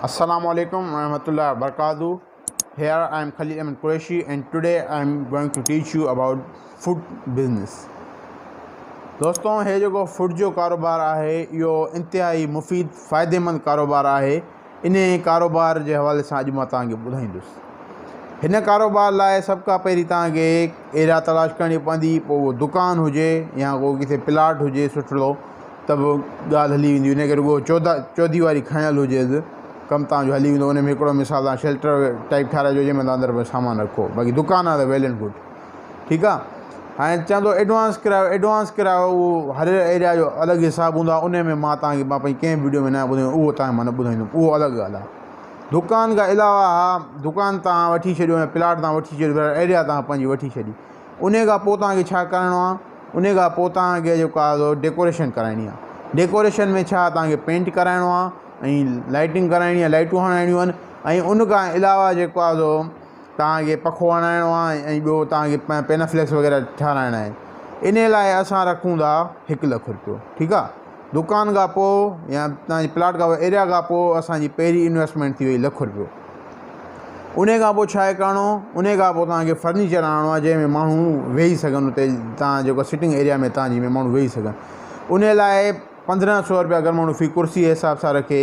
Assalamu alaikum warahmatullahi wabarakatuh. Here I am Khalil Ahmed Qureshi and today I am going to teach you about food business. दोस्तों हे जो food जो कारोबार है यो इंतहाई मुफ़ीद फ़ायदेमंद कारोबार है। इन कारोबार के हवाले से अॼु मां तव्हांखे ॿुधाईंदुसि। हिन कारोबार लाइ सभ खां पहिरीं तव्हांखे एरिया तलाश करणी पवंदी, पोइ उहो दुकान हुजे या को किथे प्लाट हुजे सुठो त बि ॻाल्हि हली वेंदी। उनखे रुॻो चौधी वारी खणियल हुजे कमु तव्हांजो हली वेंदो। उन में हिकिड़ो मिसाल तव्हां शेल्टर टाइप ठाराइजो जंहिंमें तव्हां अंदरि सामान रखो, बाक़ी दुकान आहे त वेल एंड गुड, ठीकु आहे। हाणे चवंदो एडवांस किरायो उहो हर एरिया जो अलॻि हिसाबु हूंदो आहे। उन में मां पंहिंजी कंहिं वीडियो में न ॿुधायो, उहो तव्हांखे मां न ॿुधाईंदुमि, उहो अलॻि ॻाल्हि आहे। दुकान खां अलावा दुकान तव्हां वठी छॾियो या प्लाट तव्हां वठी छॾियो, एरिया तव्हां पंहिंजी वठी छॾी, उन खां पोइ तव्हांखे छा करिणो आहे? उन खां पोइ तव्हांखे जेको आहे डेकोरेशन कराइणी आहे। डेकोरेशन में छा तव्हांखे पेंट कराइणो आहे ऐं लाइटिंग कराइणी आहे, लाइटूं हणाइणियूं आहिनि, ऐं उन खां अलावा जेको आहे तव्हांखे पखो हणाइणो आहे ऐं ॿियो तव्हांखे पेनाफ्लेक्स वग़ैरह ठाराइणा आहिनि। इन लाइ असां रखूं था 1 लख रुपयो, ठीकु आहे। दुकान खां पोइ या तव्हांजे प्लाट खां पोइ एरिया खां पोइ असांजी पहिरीं इन्वेस्टमेंट थी वई 1 लख रुपयो। उन खां पोइ छा आहे करिणो? उन खां पोइ तव्हांखे फर्नीचर आणिणो आहे जंहिंमें माण्हू वेही सघनि, उते तव्हां जेको सिटिंग एरिया में तव्हांजी में माण्हू वेही सघनि। उन लाइ 1500 रुपया अगरि माण्हू फी कुर्सी जे हिसाब सां रखे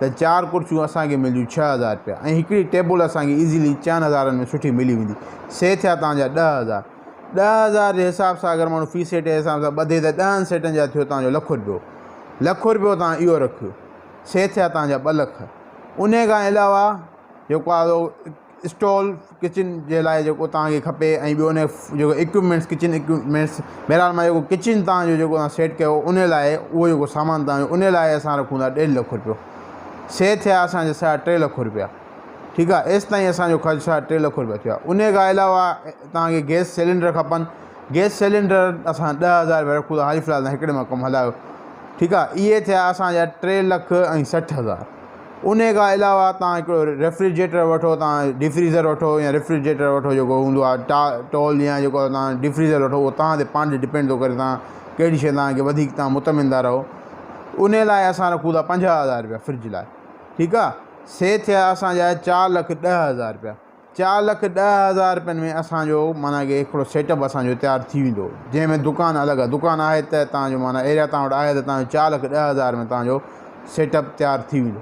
त 4 कुर्सियूं असांखे मिलियूं 6000 रुपया ऐं हिकिड़ी टेबल असांखे ईज़िली 4000 में सुठी मिली वेंदी। से थिया तव्हांजा 10,000। 10,000 जे हिसाब सां अगरि माण्हू फी सेट जे हिसाब सां ॿधे त 10 सेटनि जा थियो तव्हांजो 1 लख रुपयो। 1 लख रुपयो तव्हां इहो रखियो, से थिया तव्हांजा 2 लख। उन खां अलावा जेको आहे स्टॉल किचन जे लाइ जेको तव्हांखे खपे ऐं ॿियो उन जेको इक्विपमेंट्स किचन इक्विपमेंट्स, बहरहाल मां जेको किचन तव्हांजो जेको तव्हां सेट कयो उन लाइ उहो जेको सामान तव्हांजो उन लाइ असां रखूं था 1.5 लख रुपयो। से थिया असांजा 3 लख रुपया, ठीकु आहे। एसि ताईं असांजो ख़र्चु 3 लख रुपया थिया। उन खां अलावा तव्हांखे गैस सिलेंडर खपनि। गैस सिलेंडर असां 10,000 रुपया रखूं था, हाली फ़िलहाल हिकिड़े मां कमु हलायो, ठीकु आहे। इहे थिया असांजा 3,60,000। उन खां अलावा तव्हां हिकिड़ो रेफ्रिजरेटर वठो, तव्हां डिफ्रीज़र वठो या रेफ्रिजरेटर वठो जेको हूंदो आहे टॉल या जेको तव्हां डिफ्रीज़र वठो, उहो तव्हां ते पाण ते डिपेंड थो करे तव्हां कहिड़ी शइ तव्हांखे वधीक तव्हां मुतमिनदार रहो। उन लाइ असां रखूं था 50,000 रुपया फ्रिज लाइ, ठीकु आहे। से थिया असांजा 4,10,000 रुपया। 4,10,000 रुपयनि में असांजो माना कि हिकिड़ो सेटअप असांजो तयारु थी वेंदो, जंहिंमें दुकानु अलॻि आहे। दुकानु आहे त तव्हांजो माना एरिया तव्हां वटि आहे त तव्हांजो 4,10,000 में तव्हांजो सेटअप तयारु थी वेंदो।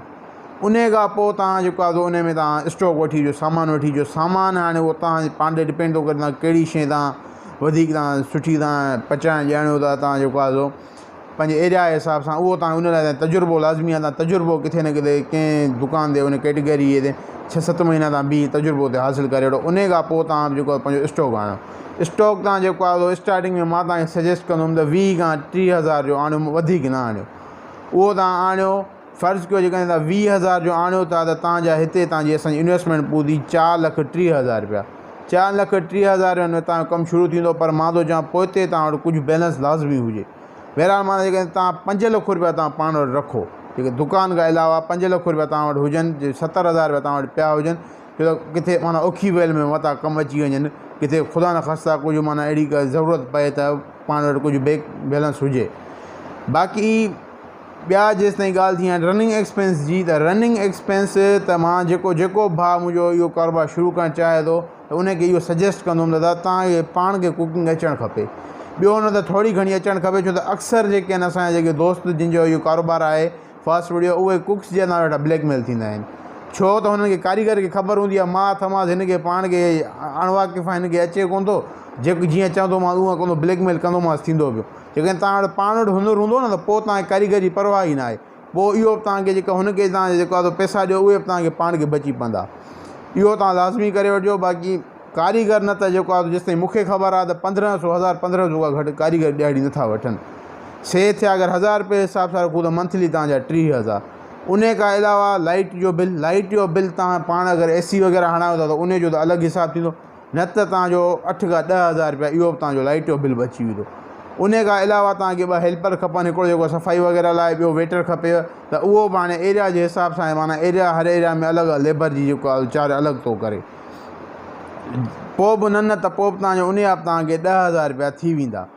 उन खां पोइ तव्हां जेको आहे उन में तव्हां स्टॉक वठी अचो, सामान वठी अचो। सामान हाणे उहो तव्हां पाण ते डिपेंड थो करे तव्हां कहिड़ी शइ तव्हां वधीक तव्हां सुठी तव्हां पचाइण ॼाणियो था। तव्हां जेको आहे पंहिंजे एरिया जे हिसाब सां उहो तव्हां उन लाइ तजुर्बो लाज़मी आहे। तव्हां तजुर्बो किथे न किथे कंहिं दुकान ते उन कैटेगरीअ ते 6-7 महीना तव्हां बीह तजुर्बो ते हासिलु करे वठो। उन खां पोइ तव्हां जेको आहे पंहिंजो स्टॉक आणियो। स्टॉक तव्हां जेको आहे स्टार्टिंग में मां तव्हांखे सजेस्ट कंदुमि त 20 खां 30,000 जो आणियो, वधीक न आणियो। उहो तव्हां आणियो, फ़र्ज़ु कयो जेकॾहिं तव्हां 20,000 जो आणियो था त तव्हांजा हिते तव्हांजी असांजी इन्वेस्टमेंट पवंदी 4,30,000 रुपया। 4,30,000 में तव्हांजो कमु शुरू थींदो, पर मां थो चवां पोइ हिते तव्हां वटि कुझु बैलेंस लाज़मी हुजे। बहरहाल माना जेकॾहिं तव्हां 5 लख रुपया तव्हां पाण वटि रखो, जेके दुकान खां अलावा 5 लख रुपया तव्हां वटि हुजनि, 70,000 रुपया तव्हां वटि पिया हुजनि, छो त किथे माना औखी वेल में मथां कमु अची वञनि, किथे ख़ुदा न ख़ास्ता कुझु माना अहिड़ी का ज़रूरत पए त पाण वटि कुझु बैलेंस हुजे। बाक़ी ॿिया जेसि ताईं ॻाल्हि थी आहे रनिंग एक्सपेंस जी, त रनिंग एक्सपेंस त मां जेको भाउ मुंहिंजो इहो कारोबार शुरू करणु चाहे थो त उनखे इहो सजेस्ट कंदुमि त तव्हांखे पाण खे कुकिंग अचणु खपे। ॿियो न त थोरी घणी अचणु खपे, छो त अक्सर जेके आहिनि असांजा जेके दोस्त जिन जो इहो कारोबार आहे फास्ट फूड जो, उहे कुक्स जे अञा वेठा ब्लैकमेल थींदा आहिनि। छो त हुननि खे कारीगर खे ख़बर हूंदी आहे मां थमास हिनखे पाण खे अणवाक़िफ़ आहे, हिनखे अचे कोन थो, जेको जीअं चवंदो मां उहा कंदो, ब्लैकमेल कंदोमांसि थींदो पियो। जेकॾहिं तव्हां वटि पाण वटि हुनुरु हूंदो न त पोइ तव्हांखे कारीगर जी परवाह ई न आहे। पोइ इहो तव्हांखे जेका हुनखे तव्हां जेको आहे पैसा ॾियो उहे बि तव्हांखे पाण खे बची पवंदा। इहो तव्हां लाज़मी करे वठिजो। बाक़ी कारीगर न त जेको आहे जेसिताईं मूंखे ख़बर आहे त 1500 खां घटि कारीगर ॾियारी नथा वठनि। से थिया अगरि 1000 रुपये जे हिसाब सां रखूं त मंथली तव्हांजा 30,000। उन खां अलावा लाइट जो बिल तव्हां पाण अगरि एसी वग़ैरह हणायो था त उनजो त अलॻि हिसाबु थींदो, न त तव्हांजो 8 खां 10,000 रुपया इहो बि तव्हांजो लाइट जो बिल बची वेंदो। उन खां अलावा तव्हांखे 2 हेल्पर खपनि, हिकिड़ो जेको सफ़ाई वग़ैरह लाइ, ॿियो वेटर खपे, त उहो बि हाणे एरिया जे हिसाब सां माना एरिया हर एरिया में अलॻि लेबर जी जेको आहे चार्ज अलॻि थो करे। पोइ बि न त पोइ बि तव्हांजो उन जा बि तव्हांखे 10,000 रुपया थी वेंदा।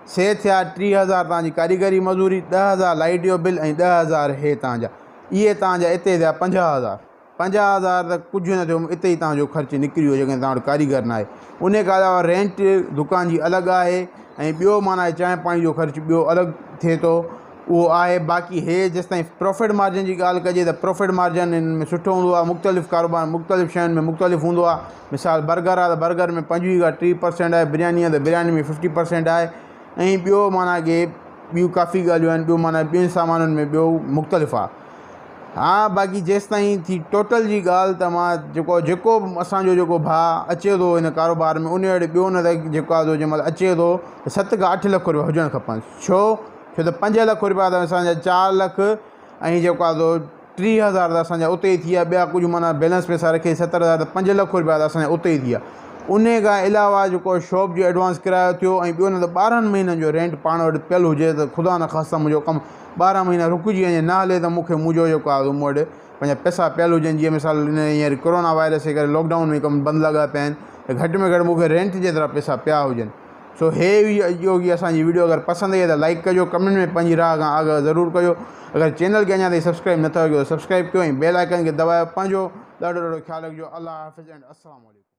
से थिया 30,000 तव्हांजी कारीगरी मज़ूरी, 10,000 लाइट जो बिल ऐं 10,000 हे तव्हांजा। इहे तव्हांजा हिते थिया 50,000 50,000 त कुझु न थियो, हिते ई तव्हांजो ख़र्चु निकिरी वियो जेकॾहिं तव्हां वटि कारीगर न आहे। उन खां अलावा रेंट दुकान जी अलॻि आहे ऐं ॿियो माना चांहि पाणी जो ख़र्चु ॿियो अलॻि थिए थो, उहो आहे। बाक़ी हे जेसि ताईं प्रॉफिट मार्जिन जी ॻाल्हि कजे त प्रॉफिट मार्जिन हिन में सुठो हूंदो आहे। मुख़्तलिफ़ कारोबार मुख़्तलिफ़ शयुनि में मुख़्तलिफ़ हूंदो आहे। मिसाल बर्गर आहे त बर्गर में 25 खां 30% आहे, बिरयानी आहे त बिरयानी में 50% आहे ऐं ॿियो माना के ॿियूं काफ़ी ॻाल्हियूं आहिनि, ॿियूं माना ॿियनि सामाननि में ॿियो मुख़्तलिफ़ आहे। हा, बाक़ी जेसि ताईं थी टोटल जी ॻाल्हि त मां जेको असांजो जेको भाउ अचे थो हिन कारोबार में, उन वटि ॿियो न त जेको आहे जंहिं महिल अचे थो त 7 खां 8 लख रुपया हुजणु खपनि। छो त 5 लख रुपया त असांजा 4 लख ऐं जेको आहे 30,000 त असांजा उते ई थी विया। ॿिया कुझु माना बैलेंस पैसा रखे 70,000 त 5 लख रुपया त असांजा उते ई थी विया। उन खां अलावा जेको शॉप जो एडवांस किरायो थियो ऐं ॿियो न त 12 महीननि जो रेंट पाण वटि पियल हुजे त ख़ुदा न ख़ास्ता मुंहिंजो कमु 12 महीना रुकिजी वञे न हले त मूंखे मुंहिंजो जेको आहे मूं वटि पंहिंजा पैसा पियल हुजनि। जीअं मिसाल हींअर कोरोना वायरस जे करे लॉकडाउन में कमु बंदि लॻा पिया आहिनि त घटि में घटि मूंखे रेंट जे तरह पैसा पिया हुजनि। सो हे इहो असांजी वीडियो अगरि पसंदि आई त लाइक कजो, कमेंट में पंहिंजी राह खां आगाह ज़रूरु कजो। अगरि चैनल खे अञा ताईं सब्सक्राइब नथा कयो त सब्सक्राइब कयो ऐं बेल आइकन खे दबायो। पंहिंजो ॾाढो ख़्यालु रखिजो। अल्लाह हाफ़िज़ एंड अस्सलाम वालेकुम।